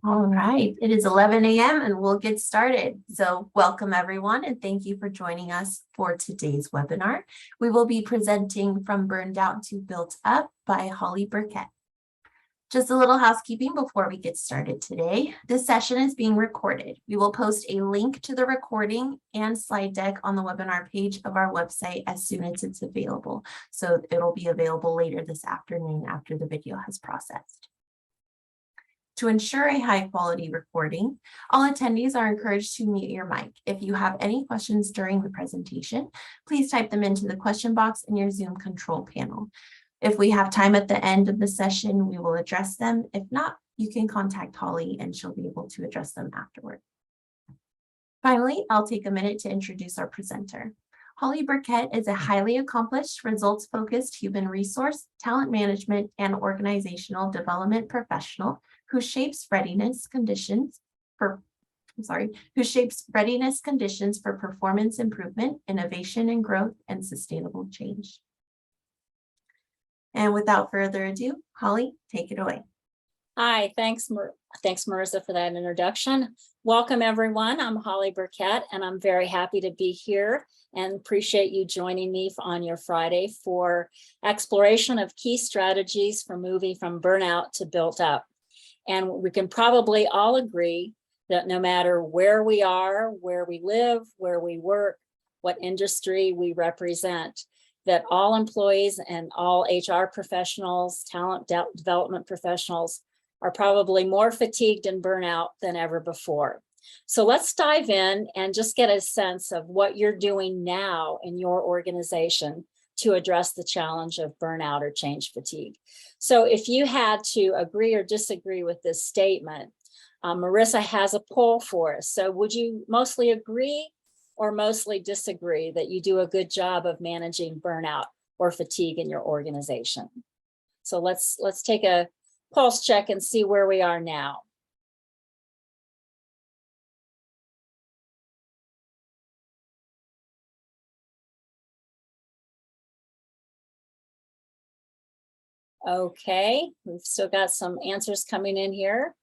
All right, it is 11 a.m. and we'll get started. So welcome everyone and thank you for joining us for today's webinar. We will be presenting From Burned Out to Built Up by Holly Burkett. Just a little housekeeping before we get started today. This session is being recorded. We will post a link to the recording and slide deck on the webinar page of our website as soon as it's available. So it'll be available later this afternoon after the video has processed. To ensure a high quality recording, all attendees are encouraged to mute your mic. If you have any questions during the presentation, please type them into the question box in your Zoom control panel. If we have time at the end of the session, we will address them. If not, you can contact Holly and she'll be able to address them afterward. Finally, I'll take a minute to introduce our presenter. Holly Burkett is a highly accomplished, results-focused human resource, talent management, and organizational development professional who shapes readiness conditions for performance improvement, innovation and growth, and sustainable change. And without further ado, Holly, take it away. Hi, thanks Marissa for that introduction. Welcome everyone. I'm Holly Burkett and I'm very happy to be here and appreciate you joining me on your Friday for exploration of key strategies for moving from burnout to built up. And we can probably all agree that no matter where we are, where we live, where we work, what industry we represent, that all employees and all HR professionals, talent development professionals are probably more fatigued and burnout than ever before. So let's dive in and just get a sense of what you're doing now in your organization to address the challenge of burnout or change fatigue. So if you had to agree or disagree with this statement, Marissa has a poll for us. So would you mostly agree or mostly disagree that you do a good job of managing burnout or fatigue in your organization? So let's take a pulse check and see where we are now. Okay, we've still got some answers coming in here.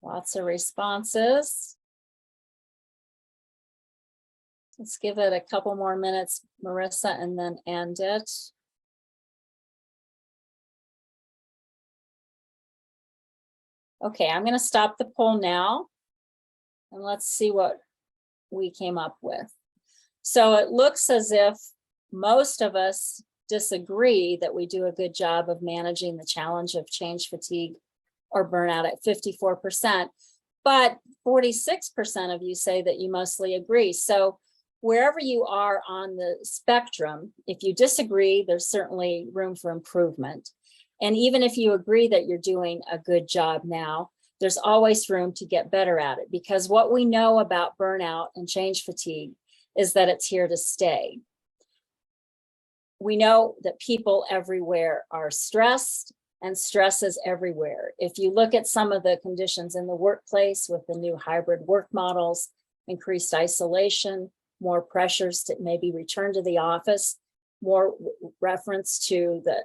Lots of responses. Let's give it a couple more minutes, Marissa, and then end it. Okay, I'm going to stop the poll now and let's see what we came up with. So it looks as if most of us disagree that we do a good job of managing the challenge of change fatigue or burnout at 54%, but 46% of you say that you mostly agree. So wherever you are on the spectrum, if you disagree, there's certainly room for improvement. And even if you agree that you're doing a good job now, there's always room to get better at it, because what we know about burnout and change fatigue is that it's here to stay. We know that people everywhere are stressed, and stress is everywhere. If you look at some of the conditions in the workplace with the new hybrid work models, increased isolation, more pressures to maybe return to the office, more reference to the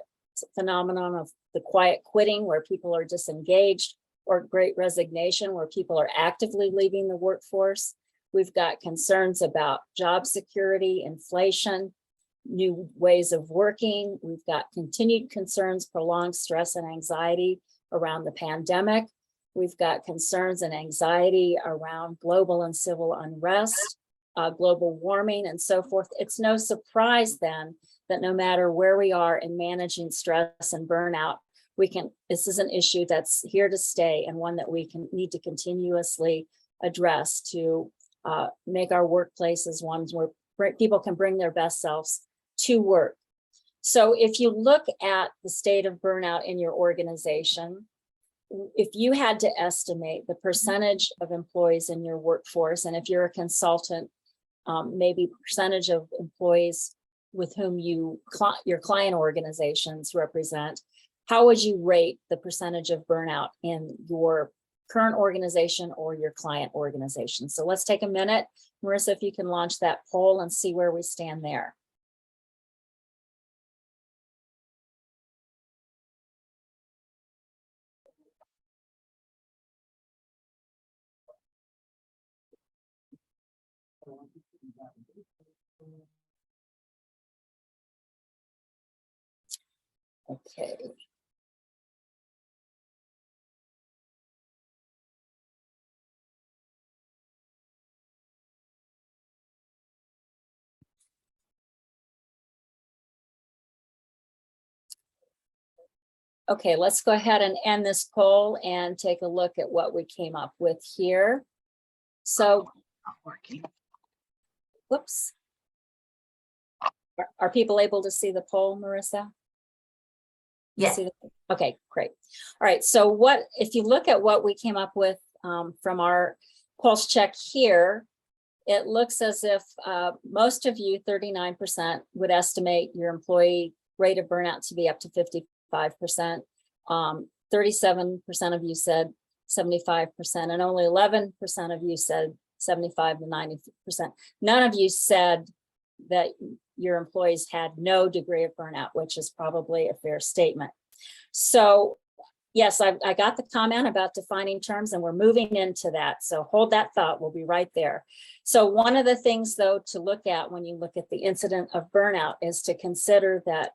phenomenon of the quiet quitting where people are disengaged, or great resignation where people are actively leaving the workforce. We've got concerns about job security, inflation, new ways of working. We've got continued concerns, prolonged stress and anxiety around the pandemic. We've got concerns and anxiety around global and civil unrest, global warming, and so forth. It's no surprise then that no matter where we are in managing stress and burnout, this is an issue that's here to stay and one that we need to continuously address to make our workplaces ones where people can bring their best selves to work. So if you look at the state of burnout in your organization, if you had to estimate the percentage of employees in your workforce, and if you're a consultant, maybe percentage of employees with whom your client organizations represent, how would you rate the percentage of burnout in your current organization or your client organization? So let's take a minute. Marissa, if you can launch that poll and see where we stand there. Okay. Okay, let's go ahead and end this poll and take a look at what we came up with here. So, whoops. Are people able to see the poll, Marissa? Yes. Okay, great. All right, so if you look at what we came up with from our pulse check here, it looks as if most of you, 39%, would estimate your employee rate of burnout to be up to 55%. 37% of you said 75%, and only 11% of you said 75 to 90%. None of you said that your employees had no degree of burnout, which is probably a fair statement. So yes, I got the comment about defining terms, and we're moving into that. So hold that thought, we'll be right there. So one of the things though to look at when you look at the incident of burnout is to consider that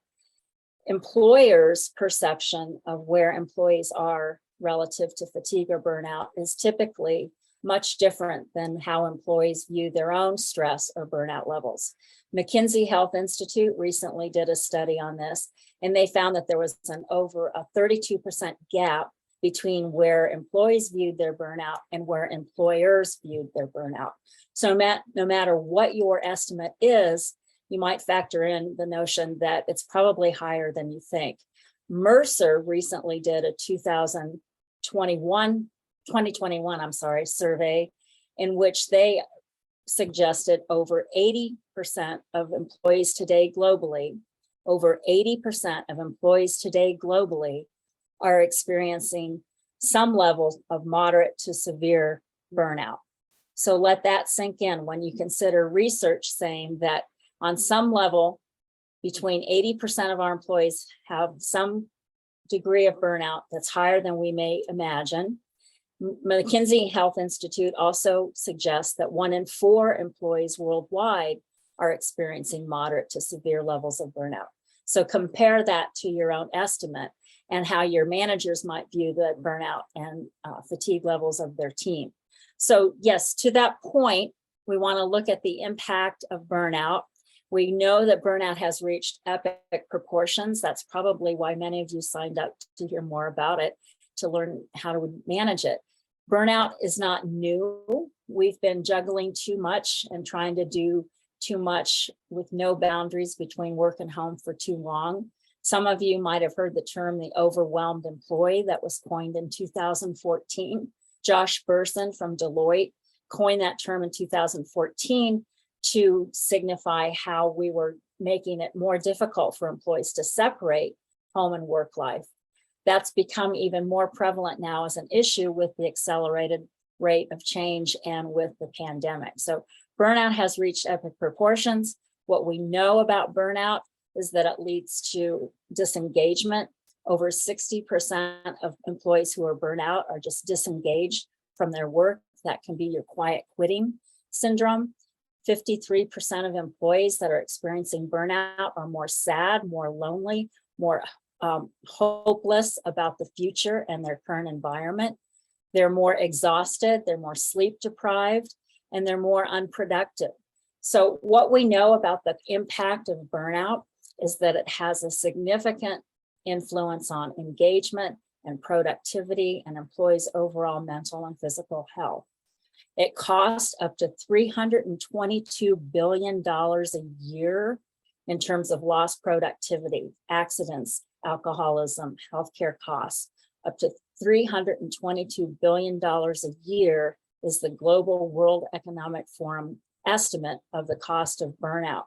employers' perception of where employees are relative to fatigue or burnout is typically much different than how employees view their own stress or burnout levels. McKinsey Health Institute recently did a study on this, and they found that there was over a 32% gap between where employees viewed their burnout and where employers viewed their burnout. So no matter what your estimate is, you might factor in the notion that it's probably higher than you think. Mercer recently did a 2021 survey in which they suggested over 80% of employees today globally, are experiencing some level of moderate to severe burnout. So let that sink in when you consider research saying that on some level, between 80% of our employees have some degree of burnout that's higher than we may imagine. McKinsey Health Institute also suggests that 1 in 4 employees worldwide are experiencing moderate to severe levels of burnout. So compare that to your own estimate and how your managers might view the burnout and fatigue levels of their team. So yes, to that point, we want to look at the impact of burnout. We know that burnout has reached epic proportions. That's probably why many of you signed up to hear more about it, to learn how to manage it. Burnout is not new. We've been juggling too much and trying to do too much with no boundaries between work and home for too long. Some of you might have heard the term the overwhelmed employee that was coined in 2014. Josh Bersin from Deloitte coined that term in 2014 to signify how we were making it more difficult for employees to separate home and work life. That's become even more prevalent now as an issue with the accelerated rate of change and with the pandemic. So burnout has reached epic proportions. What we know about burnout is that it leads to disengagement. Over 60% of employees who are burnt out are just disengaged from their work. That can be your quiet quitting syndrome. 53% of employees that are experiencing burnout are more sad, more lonely, more hopeless about the future and their current environment. They're more exhausted, they're more sleep deprived, and they're more unproductive. So what we know about the impact of burnout is that it has a significant influence on engagement and productivity and employees' overall mental and physical health. It costs up to $322 billion a year in terms of lost productivity, accidents, alcoholism, healthcare costs. Up to $322 billion a year is the Global World Economic Forum estimate of the cost of burnout.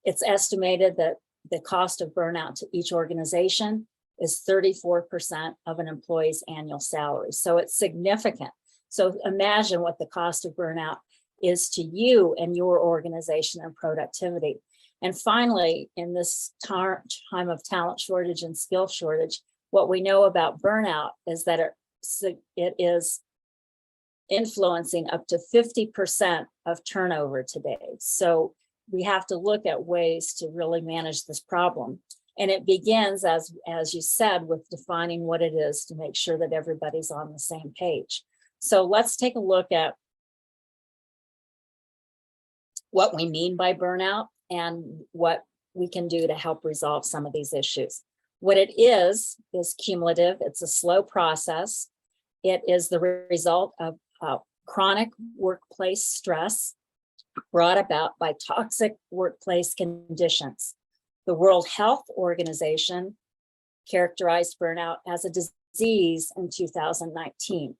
It's estimated that the cost of burnout to each organization is 34% of an employee's annual salary. So it's significant. So imagine what the cost of burnout is to you and your organization and productivity. And finally, in this time of talent shortage and skill shortage, what we know about burnout is that it is influencing up to 50% of turnover today. So we have to look at ways to really manage this problem. And it begins, as you said, with defining what it is to make sure that everybody's on the same page. So let's take a look at what we mean by burnout and what we can do to help resolve some of these issues. What it is cumulative. It's a slow process. It is the result of chronic workplace stress brought about by toxic workplace conditions. The World Health Organization characterized burnout as a disease in 2019.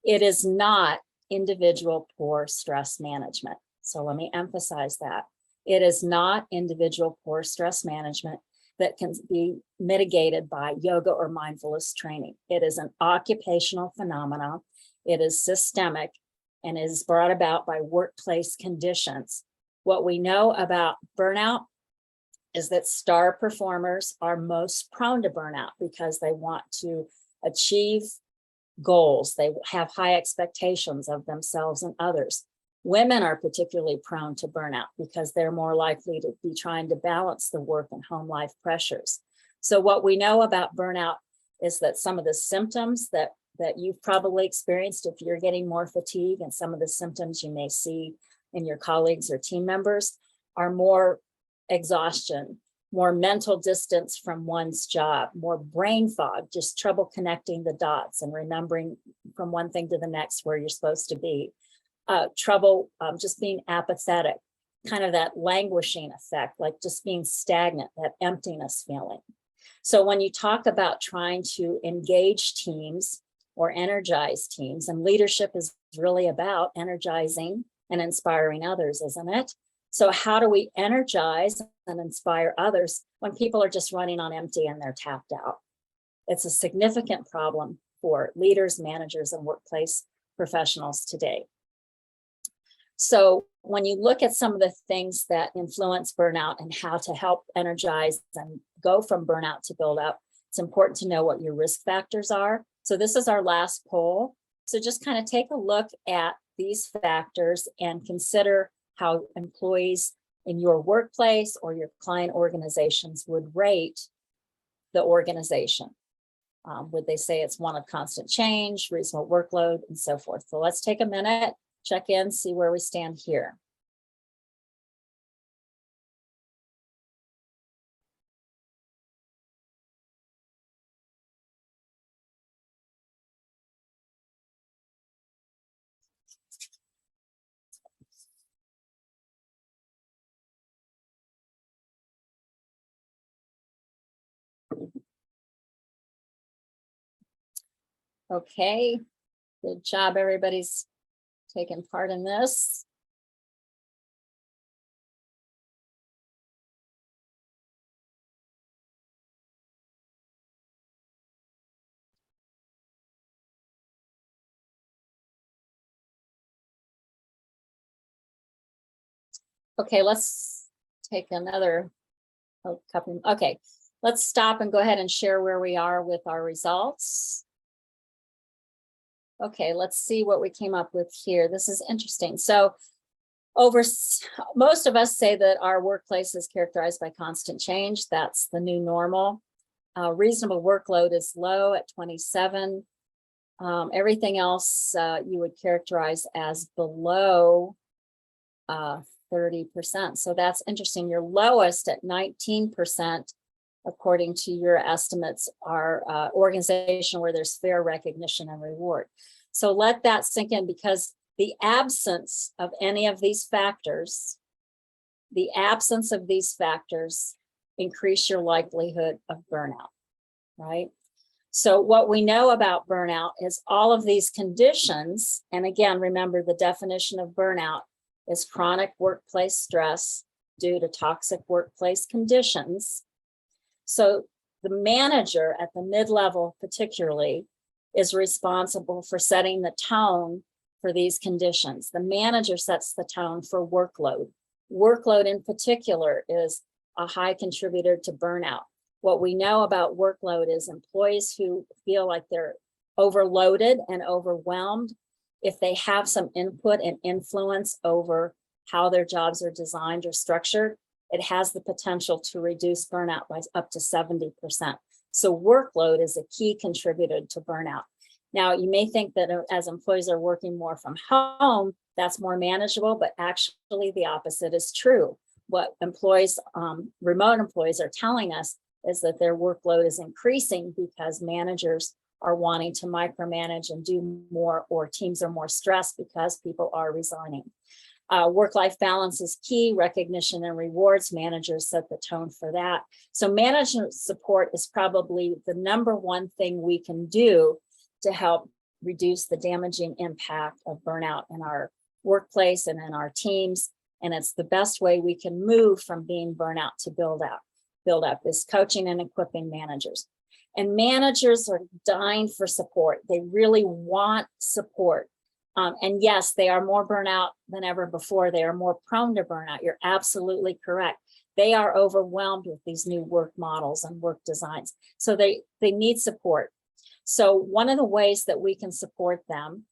It is not individual poor stress management. So let me emphasize that. It is not individual poor stress management that can be mitigated by yoga or mindfulness training. It is an occupational phenomenon. It is systemic and is brought about by workplace conditions. What we know about burnout is that star performers are most prone to burnout because they want to achieve goals. They have high expectations of themselves and others. Women are particularly prone to burnout because they're more likely to be trying to balance the work and home life pressures. So what we know about burnout is that some of the symptoms that you've probably experienced, if you're getting more fatigue, and some of the symptoms you may see in your colleagues or team members, are more exhaustion, more mental distance from one's job, more brain fog, just trouble connecting the dots and remembering from one thing to the next where you're supposed to be, trouble just being apathetic, kind of that languishing effect, like just being stagnant, that emptiness feeling. So when you talk about trying to engage teams or energize teams, and leadership is really about energizing and inspiring others, isn't it? So how do we energize and inspire others when people are just running on empty and they're tapped out? It's a significant problem for leaders, managers, and workplace professionals today. So when you look at some of the things that influence burnout and how to help energize and go from burnout to build up, it's important to know what your risk factors are. So this is our last poll. So just kind of take a look at these factors and consider how employees in your workplace or your client organizations would rate the organization. Would they say it's one of constant change, reasonable workload, and so forth? So let's take a minute, check in, see where we stand here. Okay, good job, everybody's taking part in this. Okay, let's take another couple. Okay, let's stop and go ahead and share where we are with our results. Okay, let's see what we came up with here. This is interesting. So most of us say that our workplace is characterized by constant change. That's the new normal. Reasonable workload is low at 27. Everything else you would characterize as below 30%. So that's interesting. Your lowest at 19%, according to your estimates, are organization where there's fair recognition and reward. So let that sink in, because the absence of any of these factors, increase your likelihood of burnout, right? So what we know about burnout is all of these conditions, and again, remember the definition of burnout is chronic workplace stress due to toxic workplace conditions. So The manager at the mid-level particularly is responsible for setting the tone for these conditions. The manager sets the tone for workload. Workload in particular is a high contributor to burnout. What we know about workload is employees who feel like they're overloaded and overwhelmed, if they have some input and influence over how their jobs are designed or structured, it has the potential to reduce burnout by up to 70%. So workload is a key contributor to burnout. Now, you may think that as employees are working more from home, that's more manageable, but actually the opposite is true. What employees, remote employees are telling us is that their workload is increasing because managers are wanting to micromanage and do more, or teams are more stressed because people are resigning. Work-life balance is key. Recognition and rewards, managers set the tone for that. So management support is probably the number one thing we can do to help reduce the damaging impact of burnout in our workplace and in our teams. And it's the best way we can move from being burnout to build up is coaching and equipping managers. And managers are dying for support. They really want support. And yes, they are more burnout than ever before. They are more prone to burnout. You're absolutely correct. They are overwhelmed with these new work models and work designs. So they need support. So one of the ways that we can support them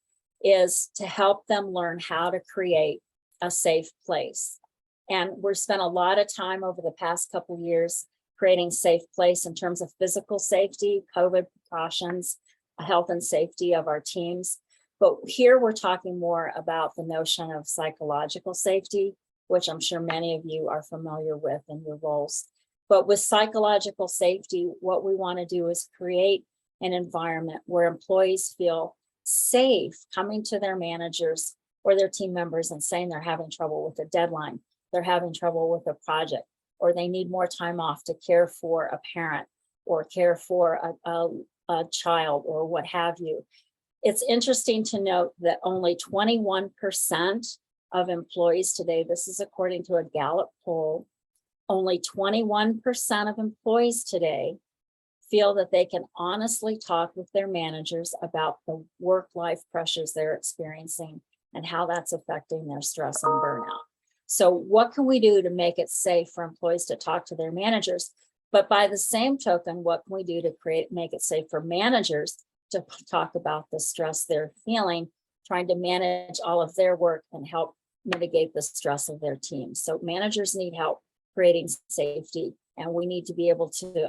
is to help them learn how to create a safe place. And we've spent a lot of time over the past couple of years creating safe place in terms of physical safety, COVID precautions, health and safety of our teams. But here we're talking more about the notion of psychological safety, which I'm sure many of you are familiar with in your roles. But with psychological safety, what we want to do is create an environment where employees feel safe coming to their managers or their team members and saying they're having trouble with a deadline, they're having trouble with a project, or they need more time off to care for a parent or care for a child or what have you. It's interesting to note that only 21% of employees today, this is according to a Gallup poll, only 21% of employees today feel that they can honestly talk with their managers about the work-life pressures they're experiencing and how that's affecting their stress and burnout. So what can we do to make it safe for employees to talk to their managers? But by the same token, what can we do to make it safe for managers to talk about the stress they're feeling, trying to manage all of their work and help mitigate the stress of their team? So managers need help creating safety, and we need to be able to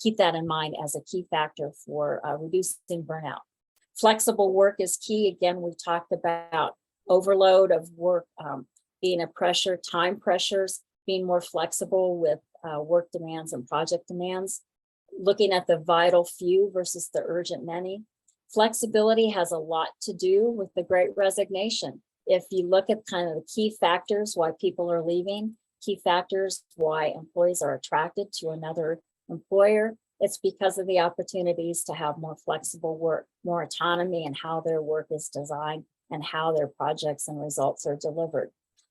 keep that in mind as a key factor for reducing burnout. Flexible work is key. Again, we talked about overload of work being a pressure, time pressures, being more flexible with work demands and project demands, looking at the vital few versus the urgent many. Flexibility has a lot to do with the Great Resignation. If you look at kind of the key factors why people are leaving, key factors why employees are attracted to another employer, it's because of the opportunities to have more flexible work, more autonomy in how their work is designed and how their projects and results are delivered.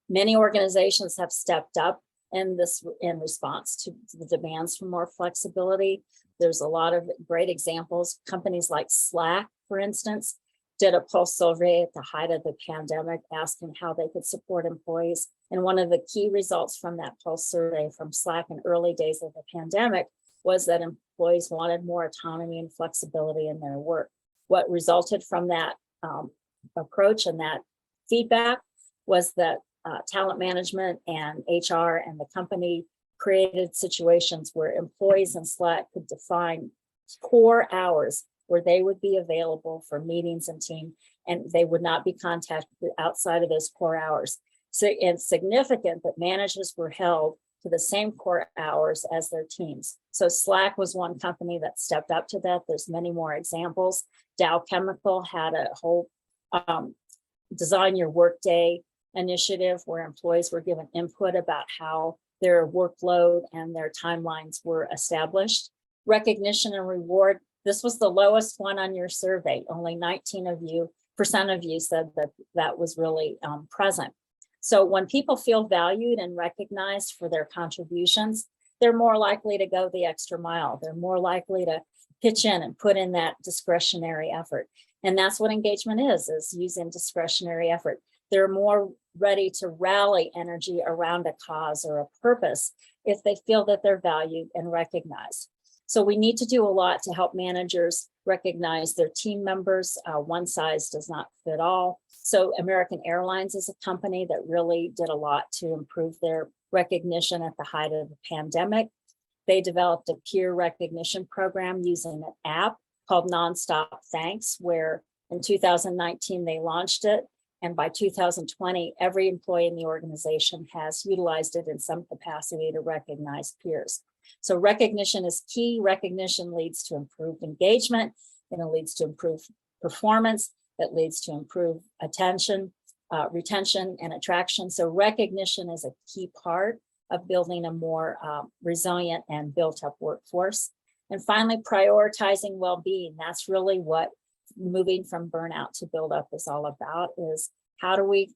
Many organizations have stepped up in response to the demands for more flexibility. There's a lot of great examples. Companies like Slack, for instance, did a pulse survey at the height of the pandemic, asking how they could support employees. And one of the key results from that pulse survey from Slack in early days of the pandemic was that employees wanted more autonomy and flexibility in their work. What resulted from that approach and that feedback was that talent management and HR and the company created situations where employees in Slack could define core hours where they would be available for meetings and team, and they would not be contacted outside of those core hours. So it's significant that managers were held to the same core hours as their teams. So Slack was one company that stepped up to that. There's many more examples. Dow Chemical had a whole design your workday initiative where employees were given input about how their workload and their timelines were established. Recognition and reward, this was the lowest one on your survey. Only 19% of you said that was really present. So when people feel valued and recognized for their contributions, they're more likely to go the extra mile. They're more likely to pitch in and put in that discretionary effort. And that's what engagement is using discretionary effort. They're more ready to rally energy around a cause or a purpose if they feel that they're valued and recognized. So we need to do a lot to help managers recognize their team members. One size does not fit all. So American Airlines is a company that really did a lot to improve their recognition at the height of the pandemic. They developed a peer recognition program using an app called Nonstop Thanks, where in 2019 they launched it. And by 2020, every employee in the organization has utilized it in some capacity to recognize peers. So recognition is key. Recognition leads to improved engagement, and it leads to improved performance. It leads to improved attention, retention, and attraction. So recognition is a key part of building a more resilient and built-up workforce. And finally, prioritizing well-being. That's really what moving from burnout to build up is all about, is how do we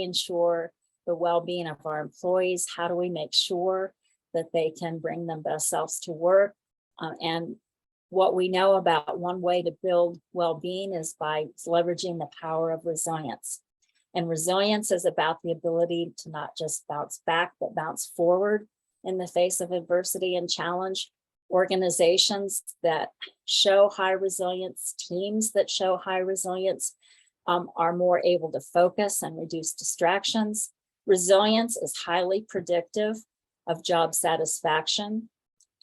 ensure the well-being of our employees? How do we make sure that they can bring their best selves to work? And what we know about one way to build well-being is by leveraging the power of resilience. And resilience is about the ability to not just bounce back, but bounce forward in the face of adversity and challenge. Organizations that show high resilience, teams that show high resilience, are more able to focus and reduce distractions. Resilience is highly predictive of job satisfaction,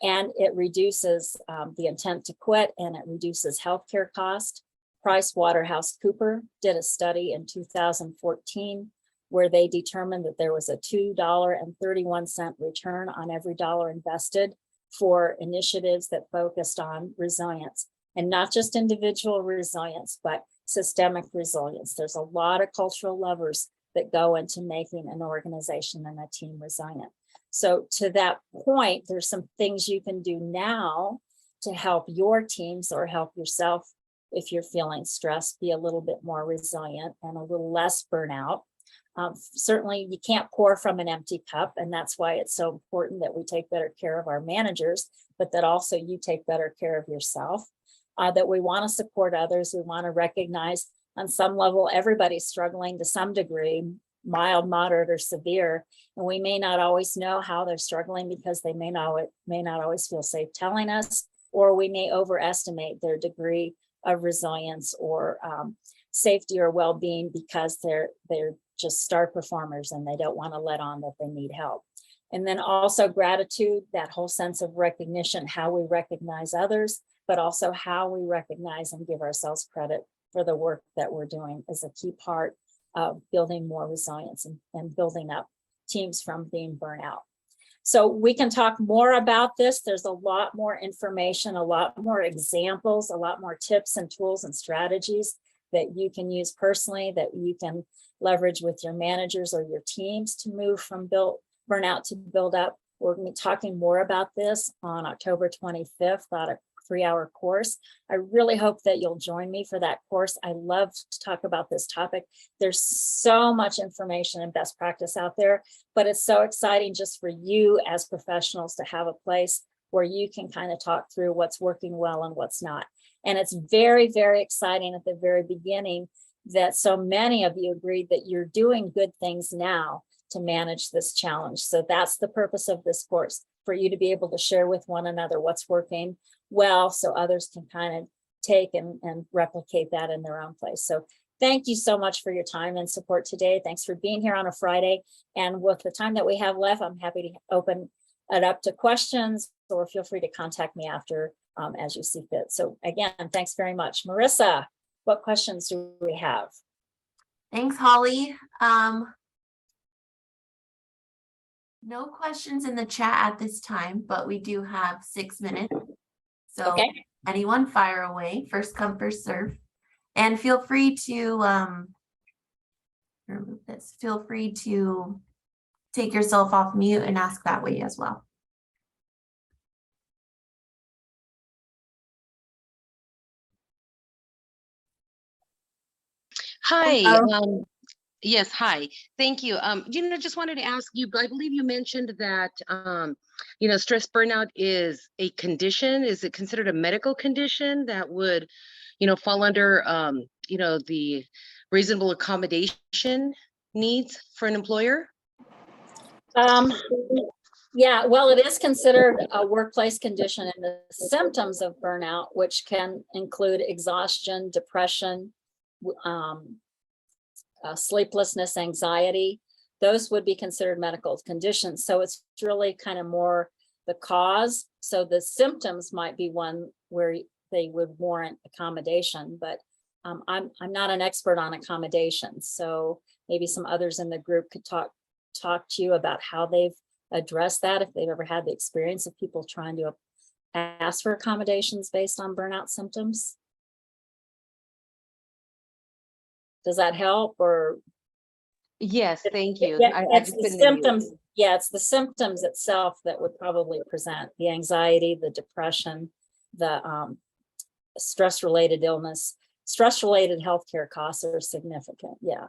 and it reduces the intent to quit, and it reduces healthcare cost. PricewaterhouseCoopers did a study in 2014 where they determined that there was a $2.31 return on every dollar invested for initiatives that focused on resilience, and not just individual resilience, but systemic resilience. There's a lot of cultural levers that go into making an organization and a team resilient. So to that point, there's some things you can do now to help your teams or help yourself if you're feeling stressed, be a little bit more resilient and a little less burnout. Certainly you can't pour from an empty cup, and that's why it's so important that we take better care of our managers, but that also you take better care of yourself, that we want to support others. We want to recognize on some level, everybody's struggling to some degree, mild, moderate, or severe, and we may not always know how they're struggling because they may not always feel safe telling us, or we may overestimate their degree of resilience or safety or well-being because they're just star performers and they don't want to let on that they need help. And then also gratitude, that whole sense of recognition, how we recognize others, but also how we recognize and give ourselves credit for the work that we're doing is a key part of building more resilience and building up teams from being burnt out. So we can talk more about this. There's a lot more information, a lot more examples, a lot more tips and tools and strategies that you can use personally, that you can leverage with your managers or your teams to move from burnout to build up. We're going to be talking more about this on October 25th, about a 3-hour course. I really hope that you'll join me for that course. I love to talk about this topic. There's so much information and best practice out there, but it's so exciting just for you as professionals to have a place where you can kind of talk through what's working well and what's not. And it's very, very exciting at the very beginning that so many of you agreed that you're doing good things now to manage this challenge. So that's the purpose of this course, for you to be able to share with one another what's working well so others can kind of take and replicate that in their own place. So thank you so much for your time and support today. Thanks for being here on a Friday. And with the time that we have left, I'm happy to open it up to questions, or feel free to contact me after as you see fit. So again, thanks very much. Marissa, what questions do we have? Thanks, Holly. No questions in the chat at this time, but we do have 6 minutes. So Okay. anyone fire away, first come, first serve. And feel free to remove this. Feel free to take yourself off mute and ask that way as well. Hi, Hello. Yes, hi. Thank you. Just wanted to ask you, I believe you mentioned that, stress burnout is a condition. Is it considered a medical condition that would, fall under, the reasonable accommodation needs for an employer? Um, yeah, well, it is considered a workplace condition, and the symptoms of burnout, which can include exhaustion, depression, um, sleeplessness, anxiety, those would be considered medical conditions. So it's really kind of more the cause. So the symptoms might be one where they would warrant accommodation, but I'm not an expert on accommodations. So maybe some others in the group could talk to you about how they've addressed that, if they've ever had the experience of people trying to ask for accommodations based on burnout symptoms. Does that help? Or Yes, thank you. yeah, I it's just the couldn't hear you. symptoms. Yeah, it's the symptoms itself that would probably present the anxiety, the depression, the stress-related illness. Stress-related healthcare costs are significant. Yeah.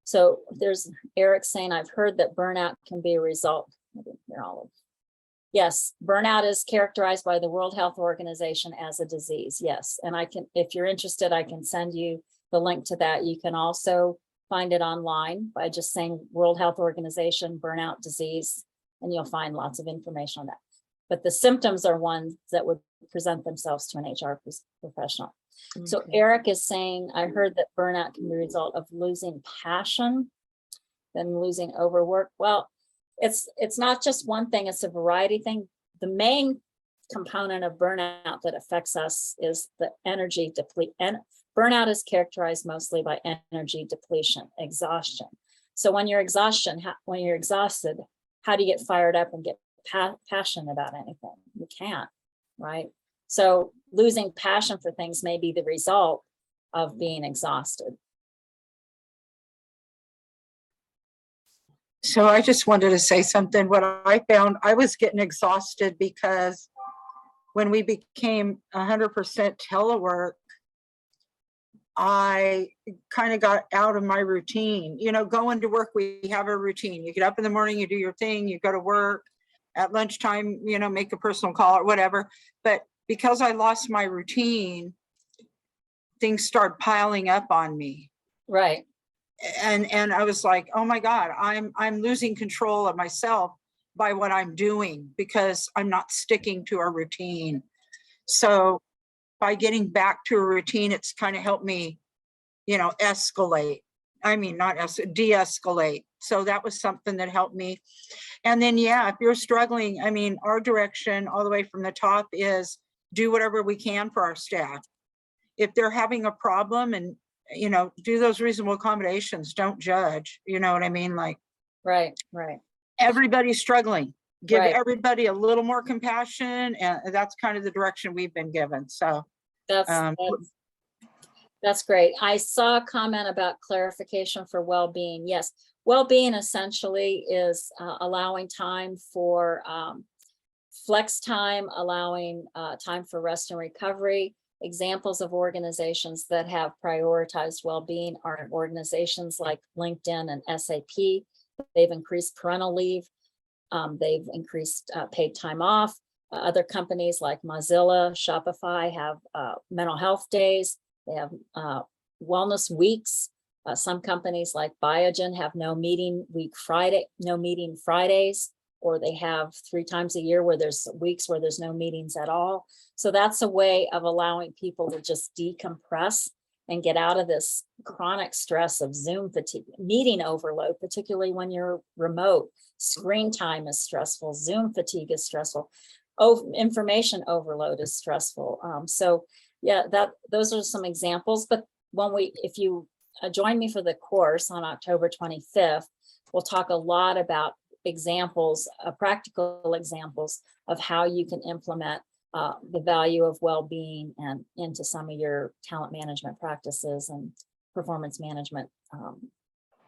So there's Eric saying, I've heard that burnout can be a result. I didn't hear all of. Yes, burnout is characterized by the World Health Organization as a disease. Yes, and I can, if you're interested, I can send you the link to that. You can also find it online by just saying World Health Organization burnout disease, and you'll find lots of information on that. But the symptoms are ones that would present themselves to an HR professional. So Okay. Eric is saying, I heard that burnout can be a result of losing passion, then losing overwork. Well, it's not just one thing, it's a variety thing. The main component of burnout that affects us is the energy deplete. And burnout is characterized mostly by energy depletion, exhaustion. So when you're exhausted, how do you get fired up and get passionate about anything? You can't, right? So losing passion for things may be the result of being exhausted. So I just wanted to say something. What I found, I was getting exhausted because when we became 100% telework, I kind of got out of my routine. Going to work, we have a routine. You get up in the morning, you do your thing, you go to work. At lunchtime, make a personal call or whatever. But because I lost my routine, things started piling up on me. Right. And I was like, oh my God, I'm losing control of myself by what I'm doing because I'm not sticking to a routine. So by getting back to a routine, it's kind of helped me, escalate. I mean, not de-escalate. So that was something that helped me. And then, yeah, if you're struggling, I mean, our direction all the way from the top is do whatever we can for our staff. If they're having a problem and, do those reasonable accommodations, don't judge, you know what I mean? Like, right. Everybody's struggling. Give Right. everybody a little more compassion. And that's kind of the direction we've been given. So that's great. I saw a comment about clarification for well-being. Yes, well-being essentially is allowing time for flex time, allowing time for rest and recovery. Examples of organizations that have prioritized well-being are organizations like LinkedIn and SAP. They've increased parental leave. They've increased paid time off. Other companies like Mozilla, Shopify have mental health days. They have wellness weeks. Some companies like Biogen have no meeting Fridays, or they have 3 times a year where there's weeks where there's no meetings at all. So that's a way of allowing people to just decompress and get out of this chronic stress of Zoom fatigue, meeting overload, particularly when you're remote. Screen time is stressful, Zoom fatigue is stressful, information overload is stressful. So yeah, those are some examples. But if you join me for the course on October 25th, we'll talk a lot about examples, practical examples of how you can implement the value of well-being and into some of your talent management practices and performance management.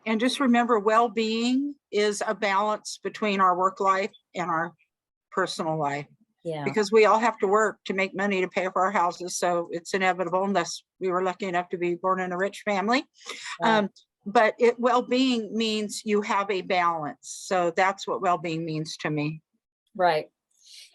And just remember, well-being is a balance between our work life and our personal life. Yeah. Because we all have to work to make money to pay for our houses. So it's inevitable unless we were lucky enough to be born in a rich family. Right. but well-being means you have a balance. So that's what well-being means to me. Right.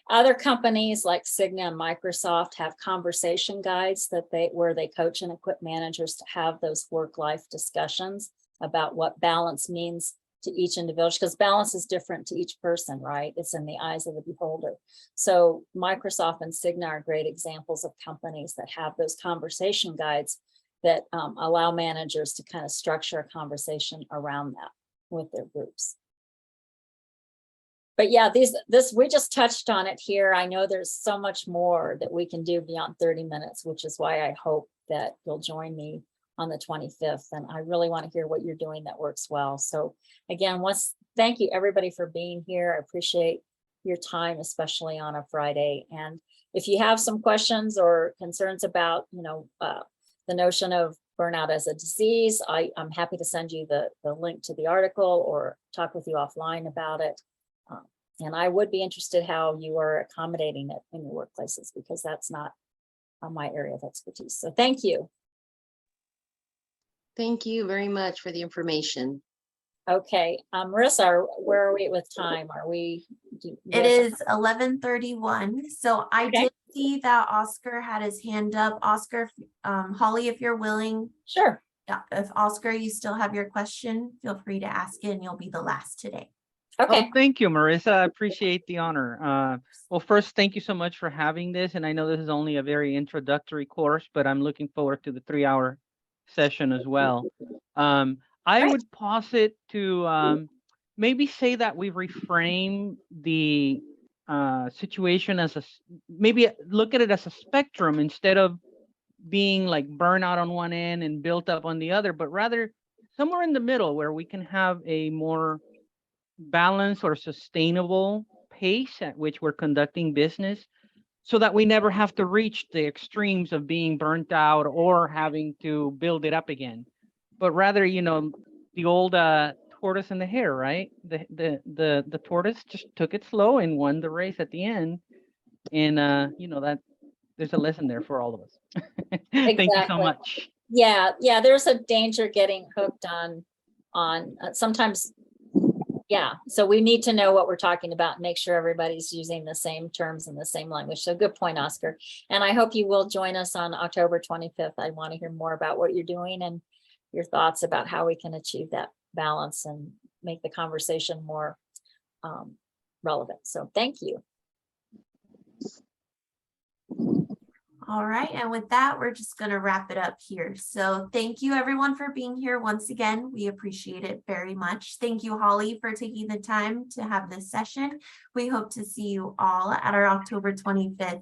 Other companies like Cigna and Microsoft have conversation guides where they coach and equip managers to have those work-life discussions about what balance means to each individual, because balance is different to each person, right? It's in the eyes of the beholder. So Microsoft and Cigna are great examples of companies that have those conversation guides that allow managers to kind of structure a conversation around that with their groups. But yeah, we just touched on it here. I know there's so much more that we can do beyond 30 minutes, which is why I hope that you'll join me on the 25th. And I really want to hear what you're doing that works well. So again, thank you everybody for being here. I appreciate your time, especially on a Friday. And if you have some questions or concerns about, the notion of burnout as a disease, I'm happy to send you the link to the article or talk with you offline about it. And I would be interested how you are accommodating it in your workplaces, because that's not my area of expertise. So thank you. Thank you very much for the information. Okay, Marissa, where are we with time? It is 11:31. So I Okay. did see that Oscar had his hand up. Oscar, Holly, if you're willing, Sure. yeah, if Oscar, you still have your question, feel free to ask it and you'll be the last today. Okay. Oh, thank you, Marissa. I appreciate the honor. Well, first, thank you so much for having this. And I know this is only a very introductory course, but I'm looking forward to the 3-hour session as well. I Right. would posit to maybe say that we reframe the situation as maybe look at it as a spectrum instead of being like burnout on one end and built up on the other, but rather somewhere in the middle where we can have a more balanced or sustainable pace at which we're conducting business, so that we never have to reach the extremes of being burnt out or having to build it up again, but rather, the old tortoise and the hare, right? The tortoise just took it slow and won the race at the end. And that there's a lesson there for all of us. Thank you so Exactly. much. Yeah, there's a danger getting hooked on sometimes. Yeah, so we need to know what we're talking about and make sure everybody's using the same terms and the same language. So good point, Oscar. And I hope you will join us on October 25th. I want to hear more about what you're doing and your thoughts about how we can achieve that balance and make the conversation more relevant. So thank you. All right, and with that, we're just going to wrap it up here. So thank you everyone for being here once again. We appreciate it very much. Thank you, Holly, for taking the time to have this session. We hope to see you all at our October 25th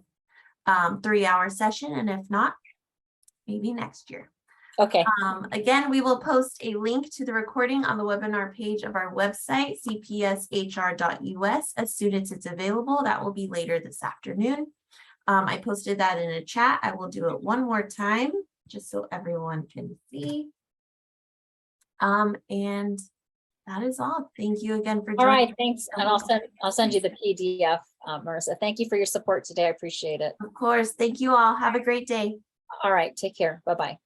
3-hour session, and if not, maybe next year. Okay. Again, we will post a link to the recording on the webinar page of our website, cpshr.us, as soon as it's available. That will be later this afternoon. I posted that in a chat. I will do it one more time just so everyone can see. And that is all. Thank you again for joining. All right, thanks. And I'll send you the PDF, Marissa. Thank you for your support today. I appreciate it. Of course. Thank you all. Have a great day. All right, take care. Bye-bye.